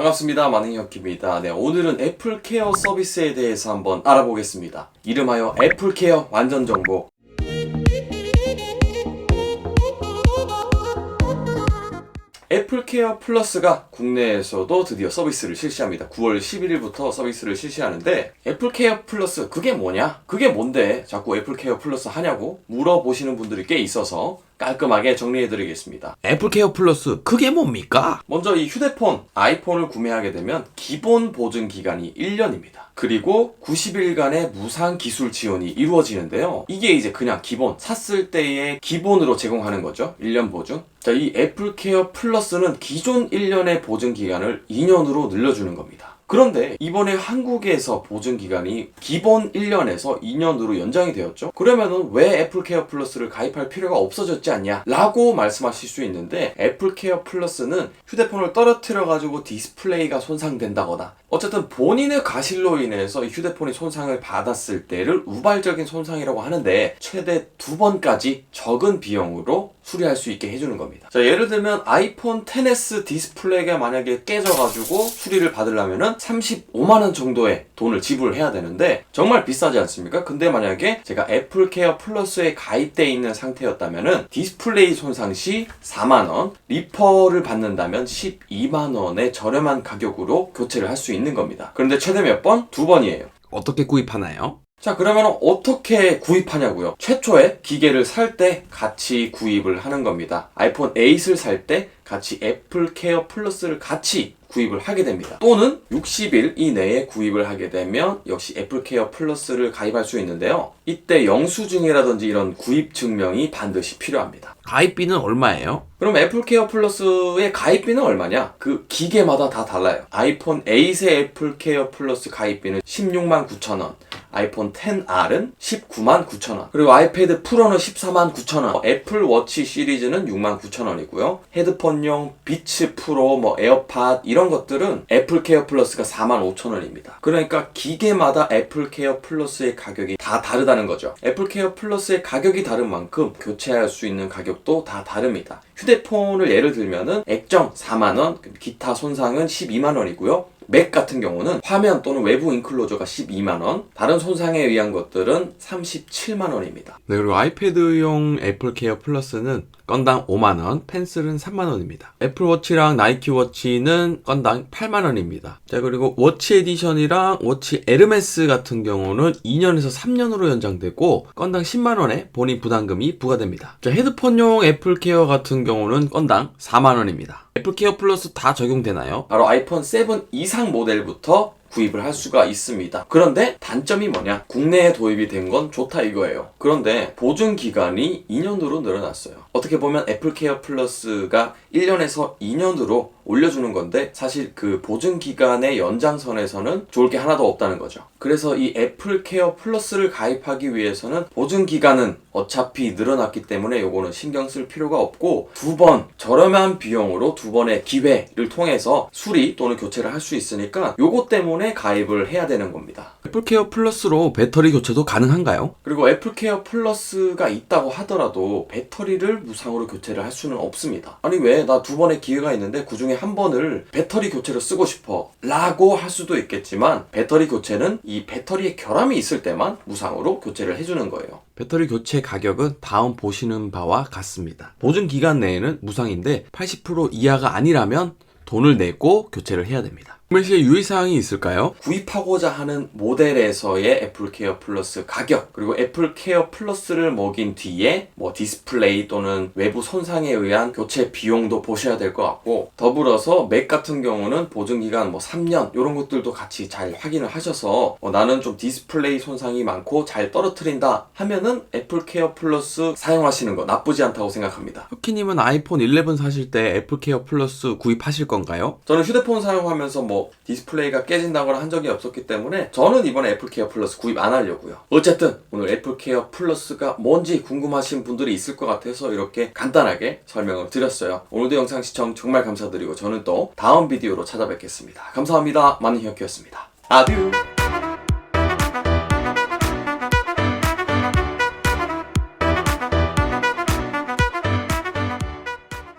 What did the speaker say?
반갑습니다. 만능혁기입니다. 네, 오늘은 애플케어 서비스에 대해서 한번 알아보겠습니다. 이름하여 애플케어 완전정보. 애플케어 플러스가 국내에서도 드디어 서비스를 실시합니다. 9월 11일부터 서비스를 실시하는데, 애플케어 플러스 그게 뭐냐? 그게 뭔데 자꾸 애플케어 플러스 하냐고 물어보시는 분들이 꽤 있어서 깔끔하게 정리해드리겠습니다. 애플케어 플러스 그게 뭡니까? 먼저 이 휴대폰, 아이폰을 구매하게 되면 기본 보증 기간이 1년입니다. 그리고 90일간의 무상 기술 지원이 이루어지는데요. 이게 이제 그냥 기본, 샀을 때의 기본으로 제공하는 거죠. 1년 보증. 자, 이 애플케어 플러스는 기존 1년의 보증 기간을 2년으로 늘려주는 겁니다. 그런데 이번에 한국에서 보증기간이 기본 1년에서 2년으로 연장이 되었죠. 그러면은 왜 애플케어 플러스를 가입할 필요가 없어졌지 않냐 라고 말씀하실 수 있는데, 애플케어 플러스는 휴대폰을 떨어뜨려 가지고 디스플레이가 손상된다거나 어쨌든 본인의 과실로 인해서 이 휴대폰이 손상을 받았을 때를 우발적인 손상이라고 하는데, 최대 2번까지 적은 비용으로 수리할 수 있게 해주는 겁니다. 자, 예를 들면 아이폰 XS 디스플레이가 만약에 깨져가지고 수리를 받으려면은 35만원 정도의 돈을 지불해야 되는데 정말 비싸지 않습니까? 근데 만약에 제가 애플케어 플러스에 가입되어 있는 상태였다면은 디스플레이 손상 시 4만원, 리퍼를 받는다면 12만원의 저렴한 가격으로 교체를 할 수 있는 겁니다. 그런데 최대 몇 번? 2번이에요. 어떻게 구입하나요? 자, 그러면 어떻게 구입하냐고요? 최초에 기계를 살 때 같이 구입을 하는 겁니다. 아이폰 8을 살 때 같이 애플케어 플러스를 같이 구입을 하게 됩니다. 또는 60일 이내에 구입을 하게 되면 역시 애플케어 플러스를 가입할 수 있는데요. 이때 영수증이라든지 이런 구입 증명이 반드시 필요합니다. 가입비는 얼마예요? 그럼 애플케어 플러스의 가입비는 얼마냐? 그 기계마다 다 달라요. 아이폰 8의 애플케어 플러스 가입비는 16만 9천원, 아이폰 XR은 19만 9천원, 그리고 아이패드 프로는 14만 9천원, 애플 워치 시리즈는 6만 9천원이고요. 헤드폰용 비츠 프로, 에어팟 이런 것들은 애플케어 플러스가 4만 5천원입니다. 그러니까 기계마다 애플케어 플러스의 가격이 다 다르다는 거죠. 애플케어 플러스의 가격이 다른 만큼 교체할 수 있는 가격도 다 다릅니다. 휴대폰을 예를 들면은 액정 4만원, 기타 손상은 12만원이고요. 맥 같은 경우는 화면 또는 외부 인클로저가 12만원, 다른 손상에 의한 것들은 37만원입니다. 네, 그리고 아이패드용 애플케어 플러스는 건당 5만원, 펜슬은 3만원입니다. 애플워치랑 나이키워치는 건당 8만원입니다. 자, 그리고 워치 에디션이랑 워치 에르메스 같은 경우는 2년에서 3년으로 연장되고 건당 10만원의 본인 부담금이 부과됩니다. 자, 헤드폰용 애플케어 같은 경우는 건당 4만원입니다. 애플케어 플러스 다 적용되나요? 바로 아이폰 7 이상 모델부터 구입을 할 수가 있습니다. 그런데 단점이 뭐냐? 국내에 도입이 된 건 좋다 이거예요. 그런데 보증 기간이 2년으로 늘어났어요. 어떻게 보면 애플케어 플러스가 1년에서 2년으로 올려주는 건데, 사실 그 보증 기간의 연장선에서는 좋을 게 하나도 없다는 거죠. 그래서 이 애플케어 플러스를 가입하기 위해서는 보증 기간은 어차피 늘어났기 때문에 요거는 신경 쓸 필요가 없고, 2번 저렴한 비용으로 2번의 기회를 통해서 수리 또는 교체를 할 수 있으니까 요거 때문에 가입을 해야 되는 겁니다. 애플케어 플러스로 배터리 교체도 가능한가요? 그리고 애플케어 플러스가 있다고 하더라도 배터리를 무상으로 교체를 할 수는 없습니다. 아니 왜 나 2번의 기회가 있는데 그 중에 한 번을 배터리 교체로 쓰고 싶어 라고 할 수도 있겠지만, 배터리 교체는 이 배터리에 결함이 있을 때만 무상으로 교체를 해주는 거예요. 배터리 교체 가격은 다음 보시는 바와 같습니다. 보증 기간 내에는 무상인데 80% 이하가 아니라면 돈을 내고 교체를 해야 됩니다. 구매 시에 유의사항이 있을까요? 구입하고자 하는 모델에서의 애플케어 플러스 가격, 그리고 애플케어 플러스를 먹인 뒤에 디스플레이 또는 외부 손상에 의한 교체 비용도 보셔야 될 것 같고, 더불어서 맥 같은 경우는 보증기간 3년 이런 것들도 같이 잘 확인을 하셔서 나는 좀 디스플레이 손상이 많고 잘 떨어뜨린다 하면은 애플케어 플러스 사용하시는 거 나쁘지 않다고 생각합니다. 혁키님은 아이폰 11 사실 때 애플케어 플러스 구입하실 건가요? 저는 휴대폰 사용하면서 디스플레이가 깨진다거나 한 적이 없었기 때문에 저는 이번에 애플케어 플러스 구입 안 하려고요. 어쨌든 오늘 애플케어 플러스가 뭔지 궁금하신 분들이 있을 것 같아서 이렇게 간단하게 설명을 드렸어요. 오늘도 영상 시청 정말 감사드리고 저는 또 다음 비디오로 찾아뵙겠습니다. 감사합니다. 만능혁기였습니다. 아듀.